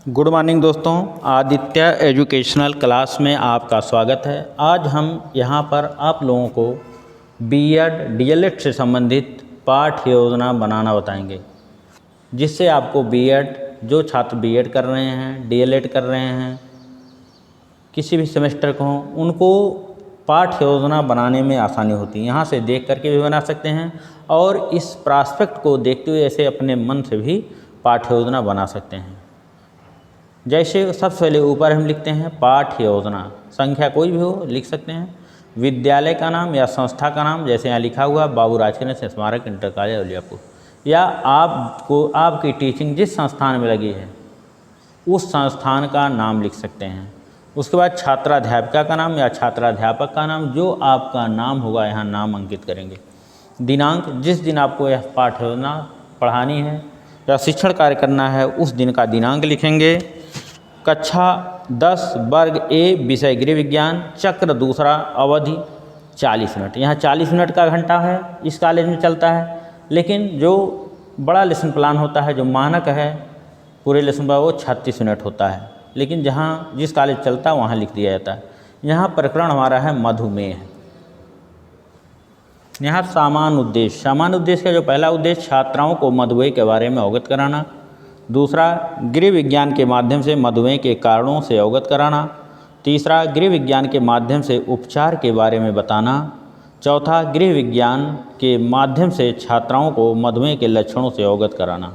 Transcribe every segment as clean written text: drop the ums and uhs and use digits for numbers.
Good morning दोस्तों, Aditya educational class में आपका स्वागत है। आज हम यहाँ पर आप लोगों को बीएड डीएलएड से संबंधित पाठ योजना बनाना बताएंगे, जिससे आपको बीएड, जो छात्र बीएड कर रहे हैं, डीएलएड कर रहे हैं, किसी भी सेमेस्टर को हों, उनको पाठ योजना बनाने में आसानी होती है। यहाँ से देख करके भी बना सकते हैं और इस प्रॉस्पेक्ट को देखते हुए ऐसे अपने मन से भी पाठ योजना बना सकते हैं। जैसे सबसे पहले ऊपर हम लिखते हैं पाठ योजना, संख्या कोई भी हो लिख सकते हैं। विद्यालय का नाम या संस्था का नाम, जैसे यहाँ लिखा हुआ बाबू राजकीय स्मारक इंटर कॉलेज उलियापुर, या आपको आपकी टीचिंग जिस संस्थान में लगी है उस संस्थान का नाम लिख सकते हैं। उसके बाद छात्राध्यापिका का नाम या छात्राध्यापक का नाम, जो आपका नाम होगा यहाँ नाम अंकित करेंगे। दिनांक, जिस दिन आपको यह पाठ योजना पढ़ानी है या शिक्षण कार्य करना है उस दिन का दिनांक लिखेंगे। कक्षा 10 वर्ग ए, विषय गृह विज्ञान, चक्र दूसरा, अवधि 40 मिनट। यहाँ 40 मिनट का घंटा है, इस कॉलेज में चलता है, लेकिन जो बड़ा लेसन प्लान होता है, जो मानक है पूरे लेसन प्लान, वो 36 मिनट होता है, लेकिन जहाँ जिस कॉलेज चलता है वहाँ लिख दिया जाता है। यहाँ प्रकरण हमारा है मधुमेह। यहाँ सामान्य उद्देश्य का जो पहला उद्देश्य छात्राओं को मधुमेह के बारे में अवगत कराना, दूसरा गृह विज्ञान के माध्यम से मधुमेह के कारणों से अवगत कराना, तीसरा गृह विज्ञान के माध्यम से उपचार के बारे में बताना, चौथा गृह विज्ञान के माध्यम से छात्राओं को मधुमेह के लक्षणों से अवगत कराना,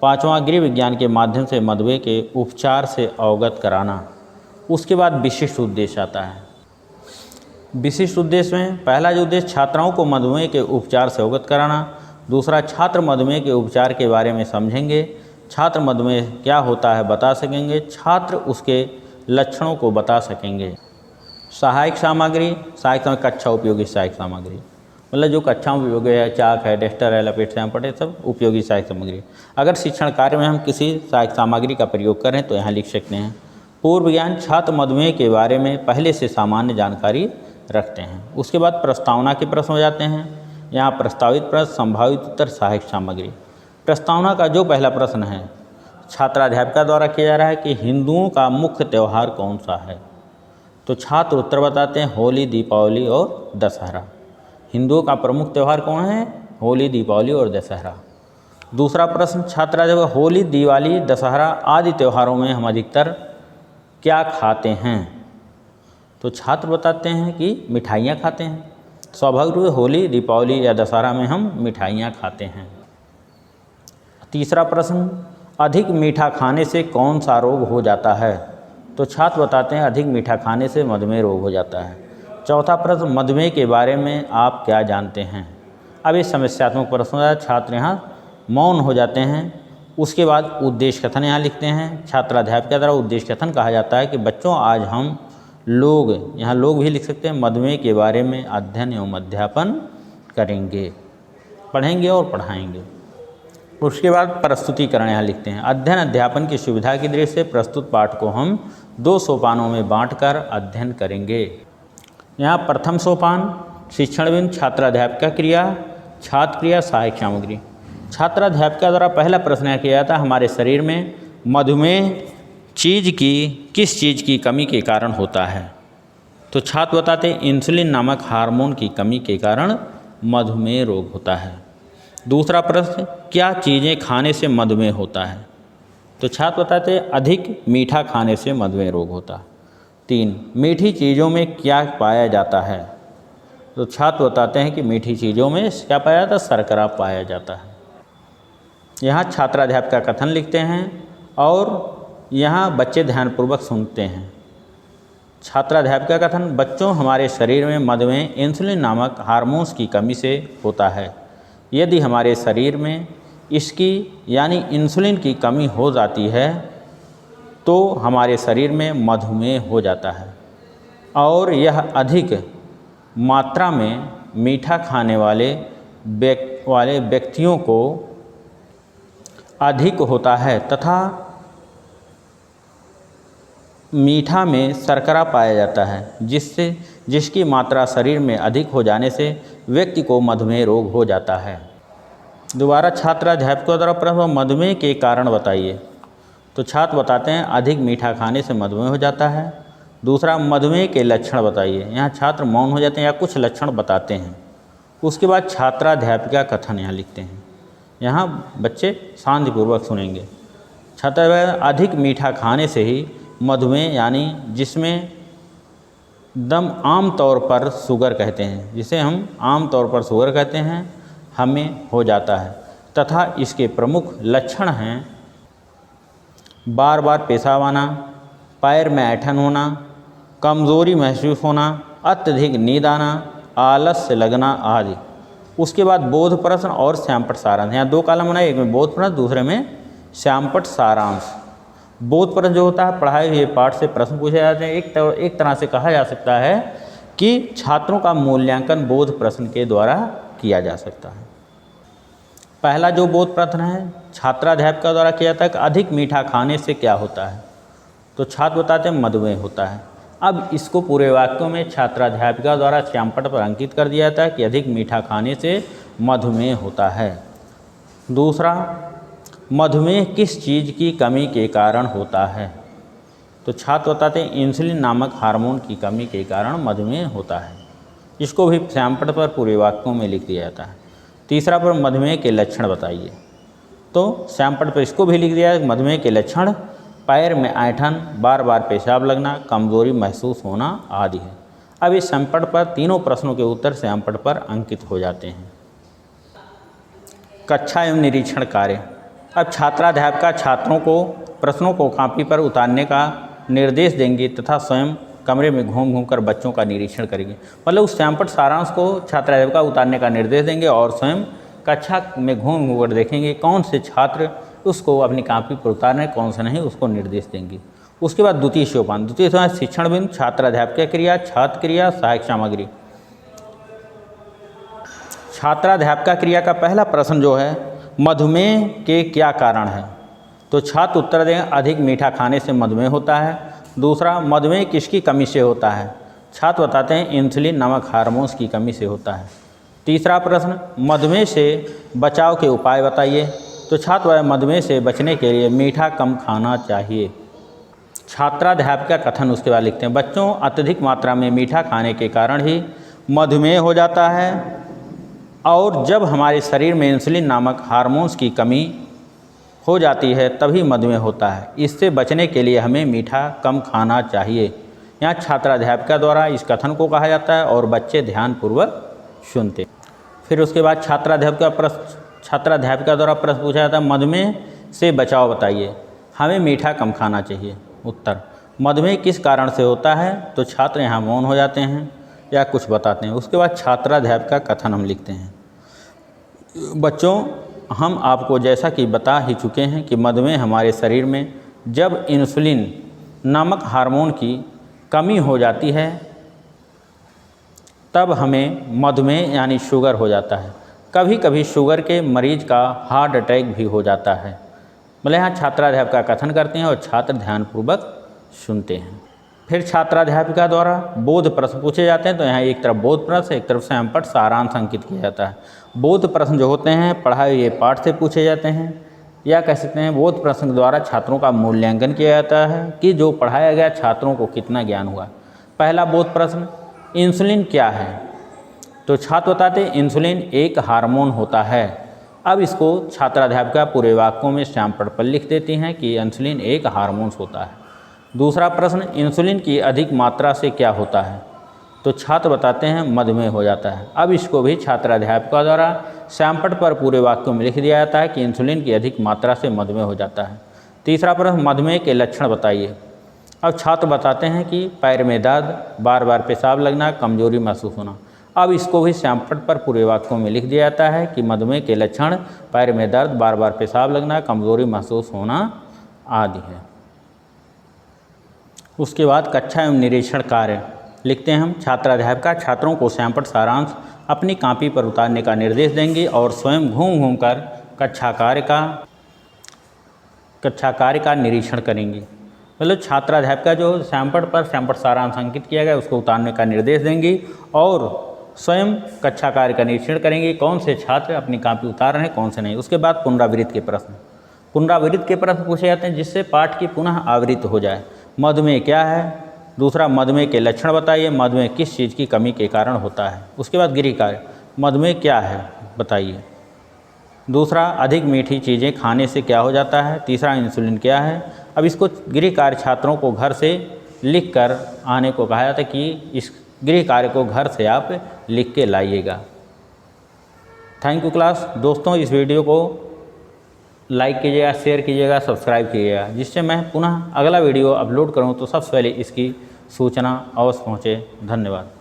पांचवा गृह विज्ञान के माध्यम से मधुमेह के उपचार से अवगत कराना। उसके बाद विशिष्ट उद्देश्य आता है। विशिष्ट उद्देश्य में पहला जो उद्देश्य छात्राओं को मधुमेह के उपचार से अवगत कराना, दूसरा छात्र मधुमेह के उपचार के बारे में समझेंगे, छात्र मधुमेह क्या होता है बता सकेंगे, छात्र उसके लक्षणों को बता सकेंगे। सहायक सामग्री, कक्षा उपयोगी सहायक सामग्री, मतलब जो कक्षाओं में उपयोगी है, चाक है, डस्टर है, लपेट सैंपट है, सब उपयोगी सहायक सामग्री। अगर शिक्षण कार्य में हम किसी सहायक सामग्री का प्रयोग करें तो यहाँ लिख सकते हैं। पूर्व ज्ञान, छात्र मधुमेह के बारे में पहले से सामान्य जानकारी रखते हैं। उसके बाद प्रस्तावना के प्रश्न हो जाते हैं। यहाँ प्रस्तावित प्रश्न, संभावित उत्तर, सहायक सामग्री। प्रस्तावना का जो पहला प्रश्न है छात्राध्यापिका द्वारा किया जा रहा है कि हिंदुओं का मुख्य त्यौहार कौन सा है, तो छात्र उत्तर बताते हैं होली, दीपावली और दशहरा। हिंदुओं का प्रमुख त्यौहार कौन है? होली, दीपावली और दशहरा। दूसरा प्रश्न छात्राध्यापिका, होली, दिवाली, दशहरा आदि त्योहारों में हम अधिकतर क्या खाते हैं, तो छात्र बताते हैं कि मिठाइयाँ खाते हैं। स्वाभाविक रूप से होली, दीपावली या दशहरा में हम मिठाइयाँ खाते हैं। तीसरा प्रश्न, अधिक मीठा खाने से कौन सा रोग हो जाता है, तो छात्र बताते हैं अधिक मीठा खाने से मधुमेह रोग हो जाता है। चौथा प्रश्न, मधुमेह के बारे में आप क्या जानते हैं। अब इस समस्यात्मक प्रश्न है, छात्र यहाँ मौन हो जाते हैं। उसके बाद उद्देश्य कथन यहाँ लिखते हैं। छात्राध्यापिका द्वारा उद्देश्य कथन कहा जाता है कि बच्चों आज हम लोग, यहाँ लोग भी लिख सकते हैं, मधुमेह के बारे में अध्ययन एवं अध्यापन करेंगे, पढ़ेंगे और पढ़ाएंगे। उसके बाद प्रस्तुतिकरण यहाँ लिखते हैं। अध्ययन अध्यापन की सुविधा की दृष्टि से प्रस्तुत पाठ को हम 2 सोपानों में बांटकर अध्ययन करेंगे। यहाँ प्रथम सोपान शिक्षण बिंदु, छात्राध्यापिका क्रिया, छात्र क्रिया, सहायक सामग्री। छात्राध्यापिका द्वारा पहला प्रश्न किया जाता है हमारे शरीर में मधुमेह किस चीज़ की कमी के कारण होता है, तो छात्र बताते हैं इंसुलिन नामक हार्मोन की कमी के कारण मधुमेह रोग होता है। दूसरा प्रश्न, क्या चीज़ें खाने से मधुमेह होता है, तो छात्र बताते हैं अधिक मीठा खाने से मधुमेह रोग होता है। 3, मीठी चीज़ों में क्या पाया जाता है, तो छात्र बताते हैं कि मीठी चीज़ों में क्या पाया जाता है, शर्करा पाया जाता है। यहाँ छात्राध्यापिका कथन लिखते हैं और यहाँ बच्चे ध्यानपूर्वक सुनते हैं। छात्राध्यापिका कथन, बच्चों हमारे शरीर में मधुमेह इंसुलिन नामक हार्मोन्स की कमी से होता है। यदि हमारे शरीर में इसकी यानी इंसुलिन की कमी हो जाती है तो हमारे शरीर में मधुमेह हो जाता है और यह अधिक मात्रा में मीठा खाने वाले व्यक्तियों को अधिक होता है तथा मीठा में शर्करा पाया जाता है, जिसकी मात्रा शरीर में अधिक हो जाने से व्यक्ति को मधुमेह रोग हो जाता है। दोबारा छात्राध्यापकों द्वारा प्रश्न, मधुमेह के कारण बताइए, तो छात्र बताते हैं अधिक मीठा खाने से मधुमेह हो जाता है। दूसरा, मधुमेह के लक्षण बताइए। यहाँ छात्र मौन हो जाते हैं या कुछ लक्षण बताते हैं। उसके बाद छात्राध्यापिका कथन यहाँ लिखते हैं। यहाँ बच्चे शांतिपूर्वक सुनेंगे। छात्राध्यापिका, अधिक मीठा खाने से ही मधुमेह यानी जिसमें दम आम तौर पर शुगर कहते हैं, जिसे हम आम तौर पर शुगर कहते हैं, हमें हो जाता है तथा इसके प्रमुख लक्षण हैं बार बार पेशाब आना, पैर में ऐंठन होना, कमज़ोरी महसूस होना, अत्यधिक नींद आना, आलस्य लगना आदि। उसके बाद बोध प्रश्न और श्यामपट्ट सारांश। यहाँ 2 कॉलम बनाए, एक में बोध प्रश्न, दूसरे में श्यामपट्ट सारांश। बोध प्रश्न जो होता है पढ़ाए हुए पाठ से प्रश्न पूछे जाते हैं। एक तरह से कहा जा सकता है कि छात्रों का मूल्यांकन बोध प्रश्न के द्वारा किया जा सकता है। पहला जो बोध प्रश्न है छात्राध्यापिका द्वारा किया जाता है कि अधिक मीठा खाने से क्या होता है, तो छात्र बताते हैं मधुमेह होता है। अब इसको पूरे वाक्यों में छात्राध्यापिका द्वारा श्यामपट्ट पर अंकित कर दिया जाता है कि अधिक मीठा खाने से मधुमेह होता है। दूसरा, मधुमेह किस चीज़ की कमी के कारण होता है, तो छात्र बताते हैं इंसुलिन नामक हार्मोन की कमी के कारण मधुमेह होता है। इसको भी श्यामपट्ट पर पूरे वाक्यों में लिख दिया जाता है। तीसरा, पर मधुमेह के लक्षण बताइए, तो श्यामपट्ट पर इसको भी लिख दिया है। मधुमेह के लक्षण पैर में ऐंठन, बार बार पेशाब लगना, कमज़ोरी महसूस होना आदि है। अब इस श्यामपट्ट पर तीनों प्रश्नों के उत्तर श्यामपट्ट पर अंकित हो जाते हैं। कक्षा एवं निरीक्षण कार्य। अब छात्राध्यापिका छात्रों को प्रश्नों को कॉपी पर उतारने का निर्देश देंगी तथा स्वयं कमरे में घूम घूम कर बच्चों का निरीक्षण करेंगे। मतलब उस श्यामपट्ट सारांश को छात्राध्यापिका उतारने का निर्देश देंगे और स्वयं कक्षा में घूम घूम कर देखेंगे कौन से छात्र उसको अपनी कॉपी पर उतारने, कौन से नहीं, उसको निर्देश देंगे। उसके बाद द्वितीय सोपान। द्वितीय सोपान शिक्षण बिंदु, छात्राध्यापिका क्रिया, छात्र क्रिया, सहायक सामग्री। छात्राध्यापिका क्रिया का पहला प्रश्न जो है मधुमेह के क्या कारण है, तो छात्र उत्तर देंगे अधिक मीठा खाने से मधुमेह होता है। दूसरा, मधुमेह किसकी कमी से होता है, छात्र बताते हैं इंसुलिन नामक हार्मोन्स की कमी से होता है। तीसरा प्रश्न, मधुमेह से बचाव के उपाय बताइए, तो छात्र मधुमेह से बचने के लिए मीठा कम खाना चाहिए। छात्राध्यापिका कथन उसके बाद लिखते हैं बच्चों, अत्यधिक मात्रा में मीठा खाने के कारण ही मधुमेह हो जाता है और जब हमारे शरीर में इंसुलिन नामक हार्मोन्स की कमी हो जाती है तभी मधुमेह होता है। इससे बचने के लिए हमें मीठा कम खाना चाहिए। यहाँ छात्राध्यापिका द्वारा इस कथन को कहा जाता है और बच्चे ध्यानपूर्वक सुनते। फिर उसके बाद छात्राध्यापिका द्वारा प्रश्न पूछा जाता है मधुमेह से बचाव बताइए, हमें मीठा कम खाना चाहिए। उत्तर, मधुमेह किस कारण से होता है, तो छात्र यहाँ मौन हो जाते हैं या कुछ बताते हैं। उसके बाद छात्राध्यापिका कथन हम लिखते हैं बच्चों, हम आपको जैसा कि बता ही चुके हैं कि मधुमेह हमारे शरीर में जब इंसुलिन नामक हार्मोन की कमी हो जाती है तब हमें मधुमेह यानी शुगर हो जाता है। कभी कभी शुगर के मरीज का हार्ट अटैक भी हो जाता है। मतलब यहाँ छात्राध्यापिका कथन करते हैं और छात्र ध्यानपूर्वक सुनते हैं। फिर छात्राध्यापिका द्वारा बोध प्रश्न पूछे जाते हैं, तो यहाँ एक तरफ बोध प्रश्न, एक तरफ श्यामपट्ट सारांश अंकित किया जाता है। बोध प्रश्न जो होते हैं पढ़ाए हुए पाठ से पूछे जाते हैं या कह सकते हैं बोध प्रश्न द्वारा छात्रों का मूल्यांकन किया जाता है कि जो पढ़ाया गया छात्रों को कितना ज्ञान हुआ। पहला बोध प्रश्न, इंसुलिन क्या है, तो छात्र बताते हैं इंसुलिन एक हार्मोन होता है। अब इसको छात्राध्यापिका पूरे वाक्यों में श्यामपट्ट पर लिख देती हैं कि इंसुलिन एक हार्मोन होता है। दूसरा प्रश्न, इंसुलिन की अधिक मात्रा से क्या होता है, तो छात्र बताते हैं मधुमेह हो जाता है। अब इसको भी छात्राध्यापिका द्वारा श्यामपट्ट पर पूरे वाक्यों में लिख दिया जाता है कि इंसुलिन की अधिक मात्रा से मधुमेह हो जाता है। तीसरा प्रश्न, मधुमेह के लक्षण बताइए। अब छात्र बताते हैं कि पैर में दर्द, बार बार पेशाब लगना, कमजोरी महसूस होना। अब इसको भी श्यामपट्ट पर पूरे वाक्यों में लिख दिया जाता है कि मधुमेह के लक्षण पैर में दर्द, बार बार पेशाब लगना, कमजोरी महसूस होना आदि है। उसके बाद कक्षा एवं निरीक्षण कार्य लिखते हैं हम। छात्राध्यापिका छात्रों को श्यामपट्ट सारांश अपनी कॉपी पर उतारने का निर्देश देंगे और स्वयं घूम घूम कर कक्षा कार्य का निरीक्षण करेंगी। मतलब छात्राध्यापिका जो श्यामपट्ट सारांश अंकित किया गया उसको उतारने का निर्देश देंगी और स्वयं कक्षा कार्य का निरीक्षण करेंगे कौन से छात्र अपनी कॉपी उतार रहे हैं, कौन से नहीं। उसके बाद पुनरावृत्ति के प्रश्न। पुनरावृत्त के प्रश्न पूछे जाते हैं जिससे पाठ की पुनः आवृत्ति हो जाए। मधुमेह क्या है? दूसरा, मधुमेह के लक्षण बताइए, मधुमेह किस चीज़ की कमी के कारण होता है। उसके बाद गृह कार्य, मधुमेह क्या है बताइए। दूसरा, अधिक मीठी चीज़ें खाने से क्या हो जाता है। तीसरा, इंसुलिन क्या है। अब इसको गृह कार्य छात्रों को घर से लिख कर आने को कहा जाता है कि इस गृह कार्य को घर से आप लिख के लाइएगा। Thank you class. दोस्तों, इस वीडियो को लाइक कीजिएगा, शेयर कीजिएगा, सब्सक्राइब कीजिएगा, जिससे मैं पुनः अगला वीडियो अपलोड करूं तो सबसे पहले इसकी सूचना अवश्य पहुंचे। धन्यवाद।